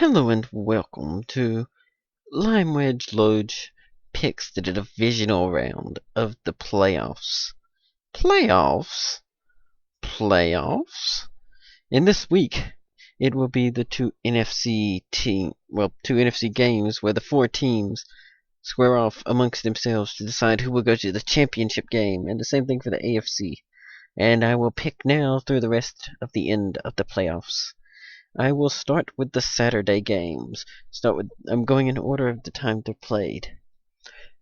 Hello and welcome to Lime Wedge Lodge picks the divisional round of the playoffs. Playoffs? Playoffs? And this week, it will be the two NFC games where the four teams square off amongst themselves to decide who will go to the championship game, and the same thing for the AFC. And I will pick now through the rest of the end of the playoffs. I will start with the Saturday games. I'm going in order of the time they're played.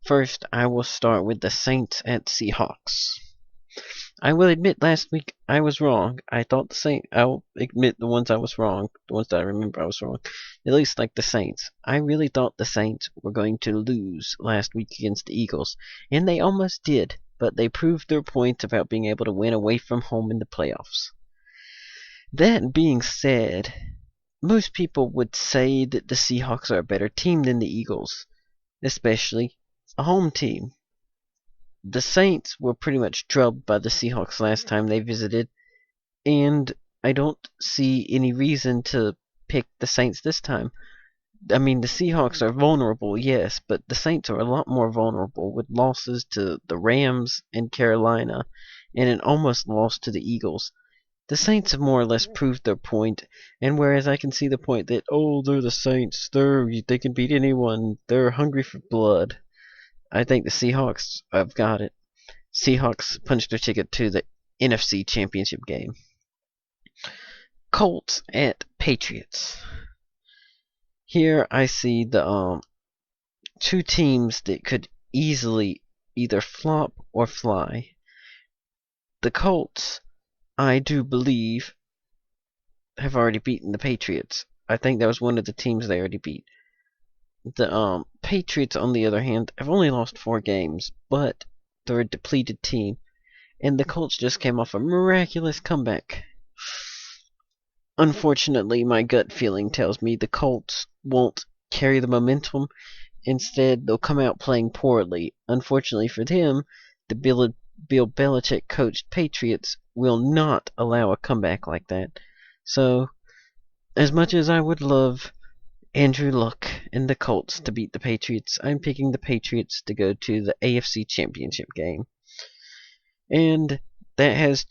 First, I will start with the Saints at Seahawks. I will admit last week I was wrong. I'll admit the ones I was wrong. The ones that I remember I was wrong. At least like the Saints. I really thought the Saints were going to lose last week against the Eagles. And they almost did. But they proved their point about being able to win away from home in the playoffs. That being said, most people would say that the Seahawks are a better team than the Eagles, especially a home team. The Saints were pretty much drubbed by the Seahawks last time they visited, and I don't see any reason to pick the Saints this time. I mean, the Seahawks are vulnerable, yes, but the Saints are a lot more vulnerable with losses to the Rams and Carolina, and an almost loss to the Eagles. The Saints have more or less proved their point, and whereas I can see the point that, they're the Saints, they can beat anyone, they're hungry for blood, I think the Seahawks have got it. Seahawks punched their ticket to the NFC Championship game. Colts at Patriots. Here I see the two teams that could easily either flop or fly. The Colts, I do believe, have already beaten the Patriots. I think that was one of the teams they already beat. The Patriots, on the other hand, have only lost 4 games, but they're a depleted team, and the Colts just came off a miraculous comeback. Unfortunately, my gut feeling tells me the Colts won't carry the momentum. Instead, they'll come out playing poorly. Unfortunately for them, the Bill Belichick coached Patriots will not allow a comeback like that. So, as much as I would love Andrew Luck and the Colts to beat the Patriots, I'm picking the Patriots to go to the AFC Championship game. And that has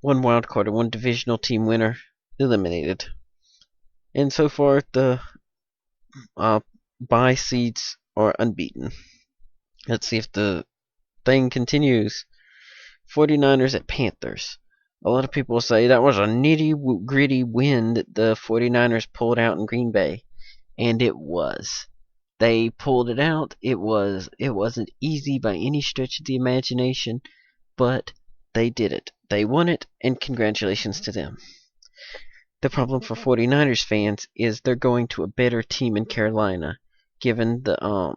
one wild card and one divisional team winner eliminated. And so far, the bye seeds are unbeaten. Let's see if the thing continues. 49ers at Panthers. A lot of people say that was a nitty-gritty win that the 49ers pulled out in Green Bay. And it was. They pulled it out. It wasn't easy by any stretch of the imagination, but they did it. They won it, and congratulations to them. The problem for 49ers fans is they're going to a better team in Carolina, given the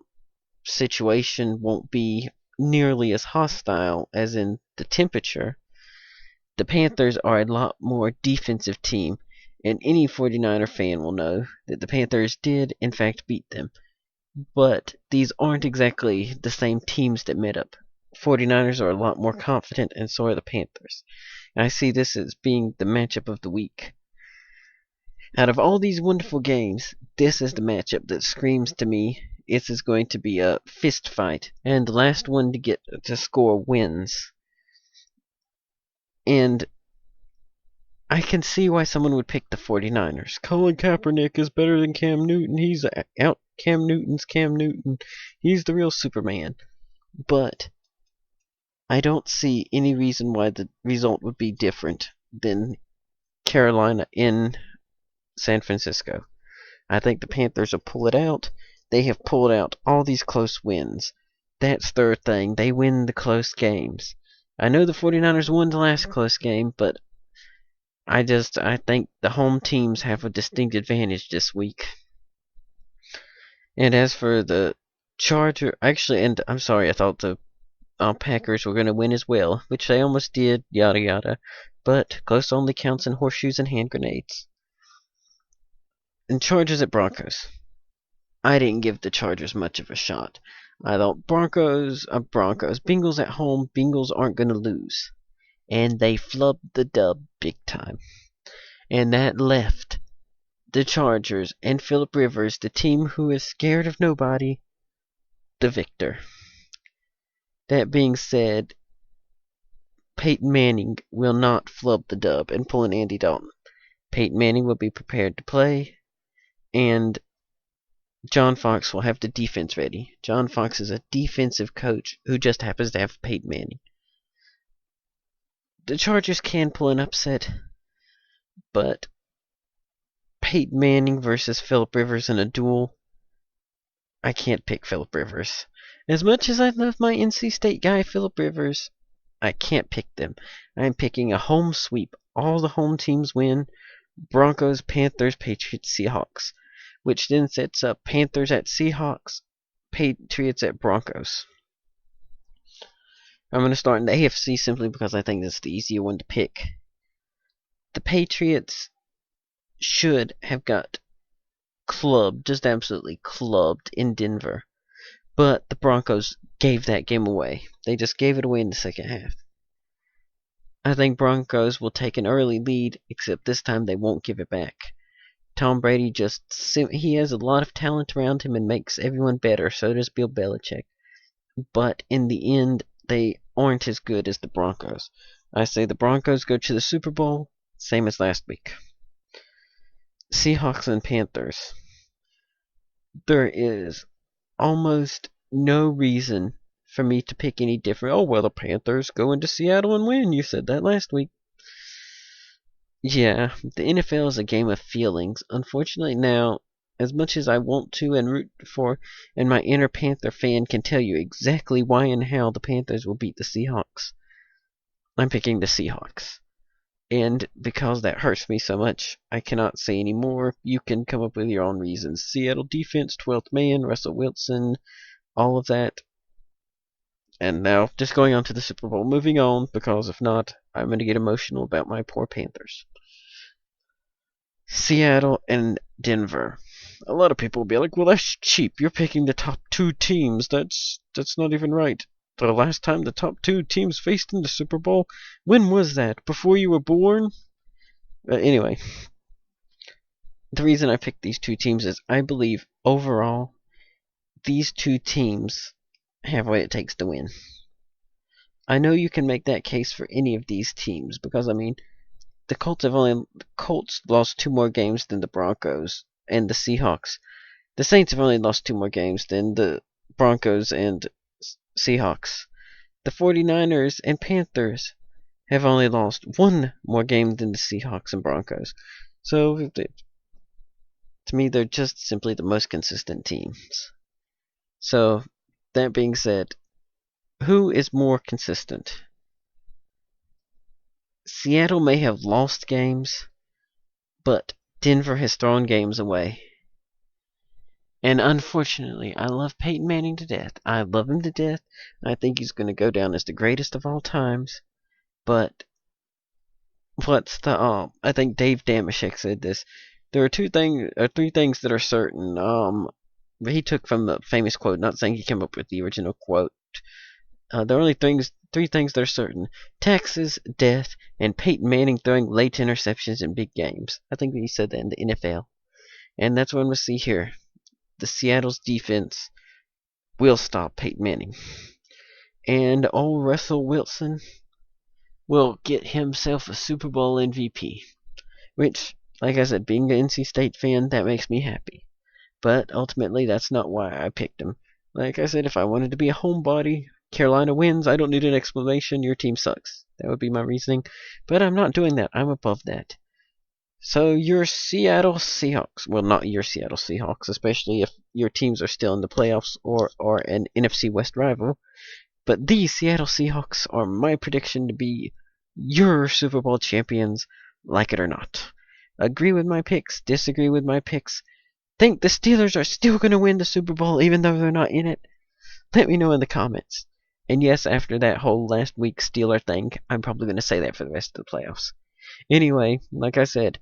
situation won't be nearly as hostile as in the temperature. The Panthers are a lot more defensive team, and any 49er fan will know that the Panthers did, in fact, beat them. But these aren't exactly the same teams that met up. 49ers are a lot more confident, and so are the Panthers. And I see this as being the matchup of the week. Out of all these wonderful games, this is the matchup that screams to me this is going to be a fist fight, and the last one to get to score wins. And I can see why someone would pick the 49ers. Colin Kaepernick is better than Cam Newton. Cam Newton's Cam Newton. He's the real Superman. But I don't see any reason why the result would be different than Carolina in San Francisco. I think the Panthers will pull it out. They have pulled out all these close wins. That's their thing. They win the close games. I know the 49ers won the last close game, but I think the home teams have a distinct advantage this week. And as for the I'm sorry, I thought the Packers were going to win as well, which they almost did, yada yada. But close only counts in horseshoes and hand grenades. And Chargers at Broncos. I didn't give the Chargers much of a shot. I thought Broncos. Bengals at home. Bengals aren't going to lose. And they flubbed the dub big time. And that left the Chargers, and Phillip Rivers, the team who is scared of nobody, the victor. That being said, Peyton Manning will not flub the dub and pull an Andy Dalton. Peyton Manning will be prepared to play, and John Fox will have the defense ready. John Fox is a defensive coach who just happens to have Peyton Manning. The Chargers can pull an upset, but Peyton Manning versus Phillip Rivers in a duel, I can't pick Phillip Rivers. As much as I love my NC State guy, Phillip Rivers, I can't pick them. I'm picking a home sweep. All the home teams win. Broncos, Panthers, Patriots, Seahawks. Which then sets up Panthers at Seahawks, Patriots at Broncos. I'm going to start in the AFC simply because I think that's the easier one to pick. The Patriots should have got clubbed, just absolutely clubbed in Denver. But the Broncos gave that game away. They just gave it away in the second half. I think Broncos will take an early lead, except this time they won't give it back. Tom Brady he has a lot of talent around him and makes everyone better. So does Bill Belichick. But in the end, they aren't as good as the Broncos. I say the Broncos go to the Super Bowl, same as last week. Seahawks and Panthers. There is almost no reason for me to pick any different. Oh, well, the Panthers go into Seattle and win. You said that last week. Yeah, the NFL is a game of feelings. Unfortunately now, as much as I want to and root for, and my inner Panther fan can tell you exactly why and how the Panthers will beat the Seahawks, I'm picking the Seahawks. And because that hurts me so much, I cannot say any more. You can come up with your own reasons. Seattle defense, 12th man, Russell Wilson, all of that. And now, just going on to the Super Bowl. Moving on, because if not, I'm going to get emotional about my poor Panthers. Seattle and Denver. A lot of people will be like, well, that's cheap. You're picking the top two teams. That's not even right. The last time the top two teams faced in the Super Bowl, when was that? Before you were born? Anyway, the reason I picked these two teams is I believe overall these two teams have what it takes to win. I know you can make that case for any of these teams because, I mean, the Colts lost 2 more games than the Broncos and the Seahawks. The Saints have only lost 2 more games than the Broncos and Seahawks. The 49ers and Panthers have only lost 1 more game than the Seahawks and Broncos. So, to me, they're just simply the most consistent teams. So, that being said, who is more consistent? Seattle may have lost games, but Denver has thrown games away. And unfortunately, I love Peyton Manning to death. I love him to death. I think he's going to go down as the greatest of all times. But I think Dave Damashek said this. There are 3 things that are certain. He took from the famous quote, not saying he came up with the original quote. There are only 3 things that are certain: taxes, death, and Peyton Manning throwing late interceptions in big games. I think he said that in the NFL. And that's what we'll see here. The Seattle's defense will stop Peyton Manning. And old Russell Wilson will get himself a Super Bowl MVP. Which, like I said, being an NC State fan, that makes me happy. But ultimately, that's not why I picked him. Like I said, if I wanted to be a homebody, Carolina wins, I don't need an explanation, your team sucks. That would be my reasoning. But I'm not doing that. I'm above that. So your Seattle Seahawks, well, not your Seattle Seahawks, especially if your teams are still in the playoffs or an NFC West rival, but these Seattle Seahawks are my prediction to be your Super Bowl champions, like it or not. Agree with my picks, disagree with my picks, think the Steelers are still going to win the Super Bowl even though they're not in it? Let me know in the comments. And yes, after that whole last week Steeler thing, I'm probably going to say that for the rest of the playoffs. Anyway, like I said,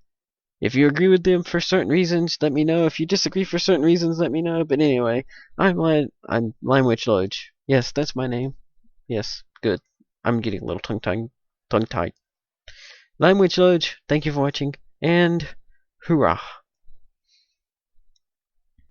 if you agree with them for certain reasons, let me know. If you disagree for certain reasons, let me know. But anyway, I'm Limewitch Lodge. Yes, that's my name. Yes, good. I'm getting a little tongue-tied. Limewitch Lodge, thank you for watching, and hoorah!